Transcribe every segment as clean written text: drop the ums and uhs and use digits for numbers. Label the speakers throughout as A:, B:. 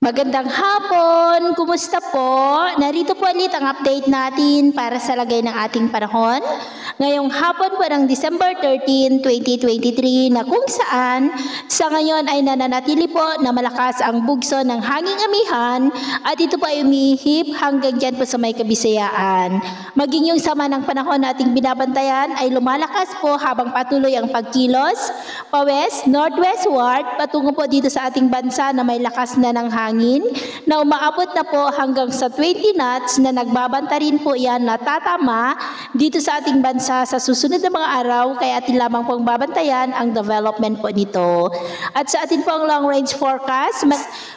A: Magandang hapon! Kumusta po? Narito po ulit ang update natin para sa lagay ng ating panahon. Ngayong hapon po ng December 13, 2023 na kung saan sa ngayon ay nananatili po na malakas ang bugso ng hanging amihan at ito po ay umihip hanggang dyan po sa may Kabisayaan. Maging yung sama ng panahon nating binabantayan ay lumalakas po habang patuloy ang pagkilos pa-west, northwestward patungo po dito sa ating bansa na may lakas na ng hangin na umaabot na po hanggang sa 20 knots na nagbabanta rin po yan na tatama dito sa ating bansa sa susunod na mga araw kaya atin lamang pong babantayan ang development po nito. At sa atin pong long range forecast,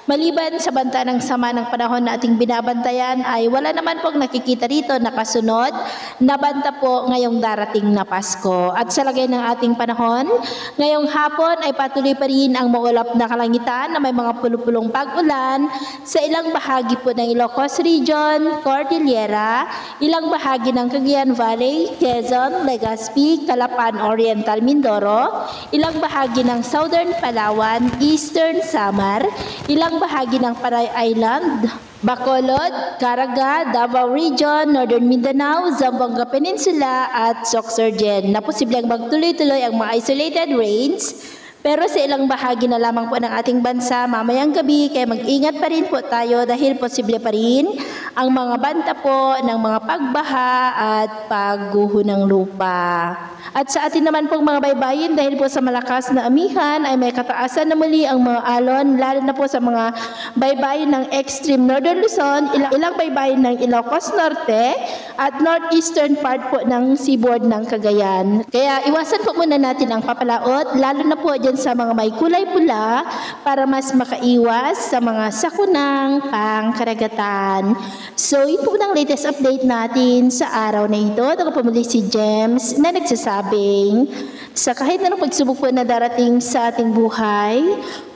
A: maliban sa banta ng sama ng panahon na ating binabantayan ay wala naman pong nakikita rito na kasunod na banta po ngayong darating na Pasko. At sa lagay ng ating panahon, ngayong hapon ay patuloy pa rin ang maulap na kalangitan na may mga pulupulong pag-ulan sa ilang bahagi po ng Ilocos Region, Cordillera, ilang bahagi ng Cagayan Valley, Quezon, Legazpi, Calapan Oriental, Mindoro, ilang bahagi ng Southern Palawan, Eastern Samar, ilang bahagi ng Panay Island, Bacolod, Caraga, Davao Region, Northern Mindanao, Zamboanga Peninsula at Sorsogon na posibleng magtuloy-tuloy ang mga isolated rains. Pero sa ilang bahagi na lamang po ng ating bansa mamayang gabi kaya mag-ingat pa rin po tayo dahil posible pa rin ang mga banta po ng mga pagbaha at pagguho ng lupa. At sa atin naman pong mga baybayin dahil po sa malakas na amihan ay may kataasan na muli ang mga alon lalo na po sa mga baybayin ng extreme northern Luzon, ilang baybayin ng Ilocos Norte at northeastern part po ng seaboard ng Cagayan. Kaya iwasan po muna natin ang papalaot lalo na po dyan sa mga may kulay pula para mas makaiwas sa mga sakunang pangkaragatan. So, ito po ang latest update natin sa araw na ito. Ako po muli si James na nagsasabing sa kahit na pagsubok po na darating sa ating buhay,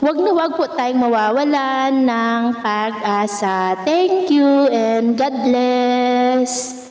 A: wag na wag po tayong mawawalan ng pag-asa. Thank you and God bless!